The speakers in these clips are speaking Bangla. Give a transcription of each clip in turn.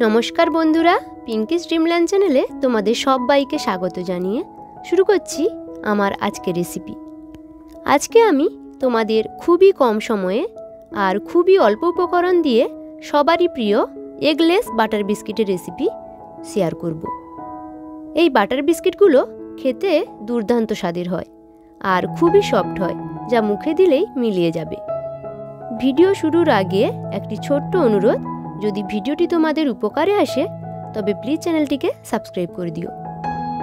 নমস্কার বন্ধুরা, পিঙ্কিস ড্রিমল্যান্ড চ্যানেলে তোমাদের সবাইকে স্বাগত জানিয়ে শুরু করছি আমার আজকের রেসিপি। আজকে আমি তোমাদের খুবই কম সময়ে আর খুবই অল্প উপকরণ দিয়ে সবারই প্রিয় এগলেস বাটার বিস্কিটের রেসিপি শেয়ার করব। এই বাটার বিস্কিটগুলো খেতে দুর্দান্ত স্বাদের হয় আর খুবই সফট হয়, যা মুখে দিলেই মিলিয়ে যাবে। ভিডিও শুরুর আগে একটি ছোট্ট অনুরোধ, যদি ভিডিওটি তোমাদের উপকারে আসে তবে প্লিজ চ্যানেলটিকে সাবস্ক্রাইব করে দিও।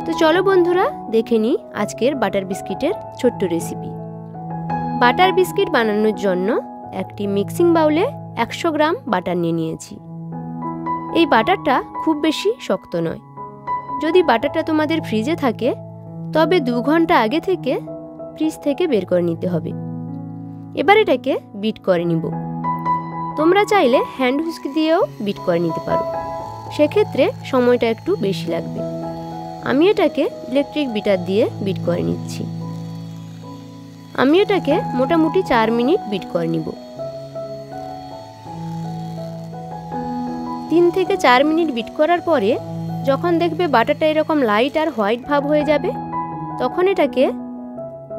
তো চলো বন্ধুরা, দেখে নিই আজকের বাটার বিস্কিটের ছোট্ট রেসিপি। বাটার বিস্কিট বানানোর জন্য একটি মিক্সিং বাউলে 100 গ্রাম বাটার নিয়ে নিয়েছি। এই বাটারটা খুব বেশি শক্ত নয়। যদি বাটারটা তোমাদের ফ্রিজে থাকে তবে 2 ঘন্টা আগে থেকে ফ্রিজ থেকে বের করে নিতে হবে। এবার এটাকে বিট করে নিব। তোমরা চাইলে হ্যান্ড হুইস্ক দিয়েও বিট করে নিতে পারো, সেক্ষেত্রে সময়টা একটু বেশি লাগবে। আমি এটাকে ইলেকট্রিক বিটার দিয়ে বিট করে নিচ্ছি। আমি এটাকে মোটামুটি 4 মিনিট বিট করে নিব। 3 থেকে 4 মিনিট বিট করার পরে যখন দেখবে বাটারটা এরকম লাইট আর হোয়াইট ভাব হয়ে যাবে, তখন এটাকে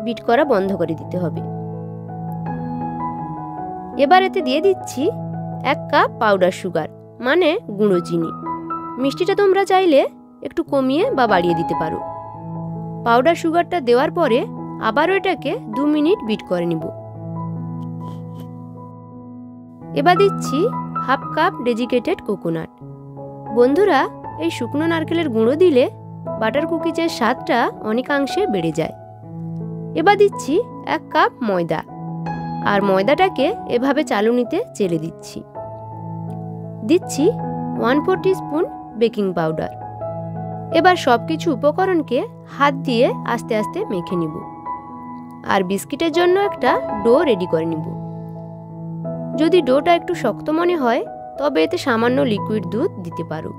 বিট করা বন্ধ করে দিতে হবে। এবার এতে দিয়ে দিচ্ছি 1 কাপ পাউডার সুগার, মানে গুঁড়ো চিনি। মিষ্টিটা তোমরা চাইলে একটু কমিয়ে বা বাড়িয়ে দিতে পারো। পাউডার সুগারটা দেওয়ার পরে আবারও এটাকে 2 মিনিট বিট করে নিব। এবার দিচ্ছি 1/2 কাপ ডেজিকেটেড কোকোনাট। বন্ধুরা, এই শুকনো নারকেলের গুঁড়ো দিলে বাটার কুকিজের স্বাদটা অনেকাংশে বেড়ে যায়। এবার দিচ্ছি 1 কাপ ময়দা, আর ময়দাটাকে এভাবে চালুনিতে চেলে দিচ্ছি। দিচ্ছি 1/4 টিস্পুন বেকিং পাউডার। এবার সবকিছু উপকরণকে হাত দিয়ে আস্তে আস্তে মেখে নিব আর বিস্কিটের জন্য একটা ডো রেডি করে নিব। যদি ডোটা একটু শক্ত মনে হয় তবে এতে সামান্য লিকুইড দুধ দিতে পারো।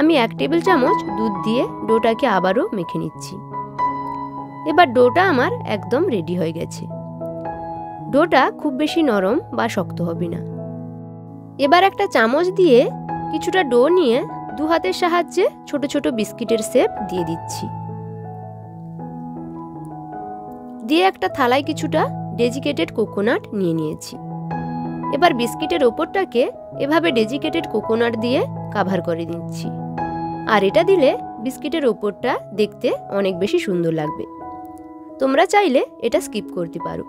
আমি 1 টেবিল চামচ দুধ দিয়ে ডোটাকে আবারও মেখে নিচ্ছি। এবার ডোটা আমার একদম রেডি হয়ে গেছে। ডোটা খুব বেশি নরম বা শক্ত হবে না। এবার একটা চামচ দিয়ে কিছুটা ডো নিয়ে 2 হাতের সাহায্যে ছোট ছোট বিস্কিটের শেপ দিয়ে দিচ্ছি। দিয়ে একটা থালায় কিছুটা ডেজিকেটেড কোকোনাট নিয়ে নিয়েছি। এবার বিস্কিটের ওপরটাকে এভাবে ডেজিকেটেড কোকোনাট দিয়ে কভার করে দিচ্ছি। আর এটা দিলে বিস্কিটের ওপরটা দেখতে অনেক বেশি সুন্দর লাগবে। তোমরা চাইলে এটা স্কিপ করতে পারো।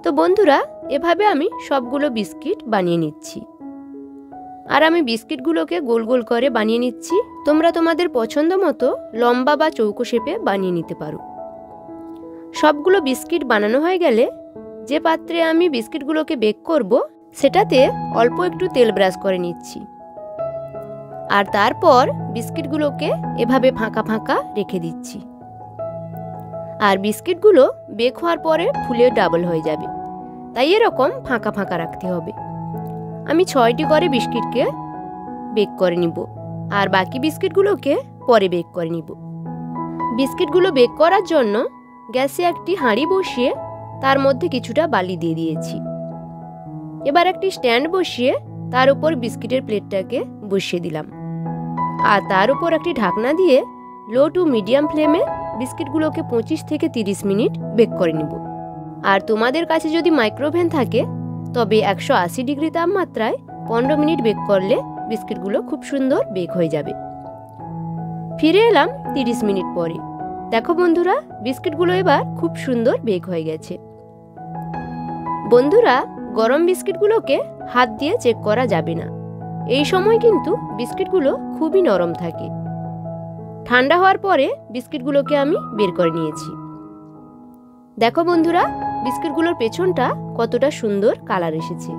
তো বন্ধুরা, এভাবে আমি সবগুলো বিস্কিট বানিয়ে নিচ্ছি। আর আমি বিস্কিটগুলোকে গোল গোল করে বানিয়ে নিচ্ছি। তোমরা তোমাদের পছন্দ মতো লম্বা বা চৌকো শেপে বানিয়ে নিতে পারো। সবগুলো বিস্কিট বানানো হয়ে গেলে যে পাত্রে আমি বিস্কিটগুলোকে বেক করব সেটাতে অল্প একটু তেল ব্রাশ করে নিচ্ছি। আর তারপর বিস্কিটগুলোকে এভাবে ফাঁকা ফাঁকা রেখে দিচ্ছি। আর বিস্কিটগুলো বেক হওয়ার পরে ফুলে ডাবল হয়ে যাবে, তাই এরকম ফাঁকা ফাঁকা রাখতে হবে। আমি 6টি করে বিস্কিটকে বেক করে নিব আর বাকি বিস্কিটগুলোকে পরে বেক করে নিব। বিস্কিটগুলো বেক করার জন্য গ্যাসে একটি হাঁড়ি বসিয়ে তার মধ্যে কিছুটা বালি দিয়ে দিয়েছি। এবার একটি স্ট্যান্ড বসিয়ে তার উপর বিস্কিটের প্লেটটাকে বসিয়ে দিলাম আর তার উপর একটি ঢাকনা দিয়ে লো টু মিডিয়াম ফ্লেমে বিস্কিটগুলোকে 25 থেকে 30 মিনিট বেক করে নিব। আর তোমাদের কাছে যদি মাইক্রোওভেন থাকে তবে 180 ডিগ্রি তাপমাত্রায় 15 মিনিট বেক করলে বিস্কিটগুলো খুব সুন্দর বেক হয়ে যাবে। ফিরে এলাম 30 মিনিট পরে। দেখো বন্ধুরা, বিস্কিটগুলো এবার খুব সুন্দর বেক হয়ে গেছে। বন্ধুরা, গরম বিস্কিটগুলোকে হাত দিয়ে চেক করা যাবে না। এই সময় কিন্তু বিস্কিটগুলো খুবই নরম থাকে। ঠান্ডা হওয়ার পরে বিস্কিটগুলোকে আমি বের করে নিয়েছি। দেখো বন্ধুরা, বিস্কিটগুলোর পেছনটা কতটা সুন্দর কালার এসেছে।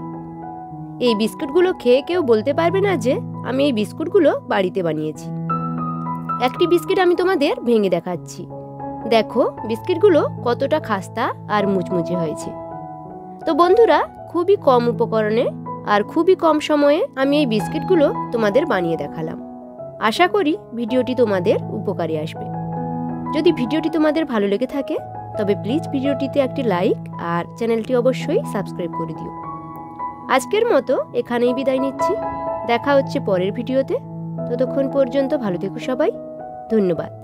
এই বিস্কুটগুলো খেয়ে কেউ বলতে পারবে না যে আমি এই বিস্কুটগুলো বাড়িতে বানিয়েছি। একটি বিস্কিট আমি তোমাদের ভেঙে দেখাচ্ছি। দেখো বিস্কিটগুলো কতটা খাস্তা আর মুচমুচে হয়েছে। তো বন্ধুরা, খুবই কম উপকরণে আর খুবই কম সময়ে আমি এই বিস্কিটগুলো তোমাদের বানিয়ে দেখালাম। আশা করি ভিডিওটি তোমাদের উপকারে আসবে। যদি ভিডিওটি তোমাদের ভালো লেগে থাকে তবে প্লিজ ভিডিওটিতে একটি লাইক আর চ্যানেলটি অবশ্যই সাবস্ক্রাইব করে দিও। আজকের মতো এখানেই বিদায় নিচ্ছি। দেখা হচ্ছে পরের ভিডিওতে। ততক্ষণ পর্যন্ত ভালো থেকো সবাই। ধন্যবাদ।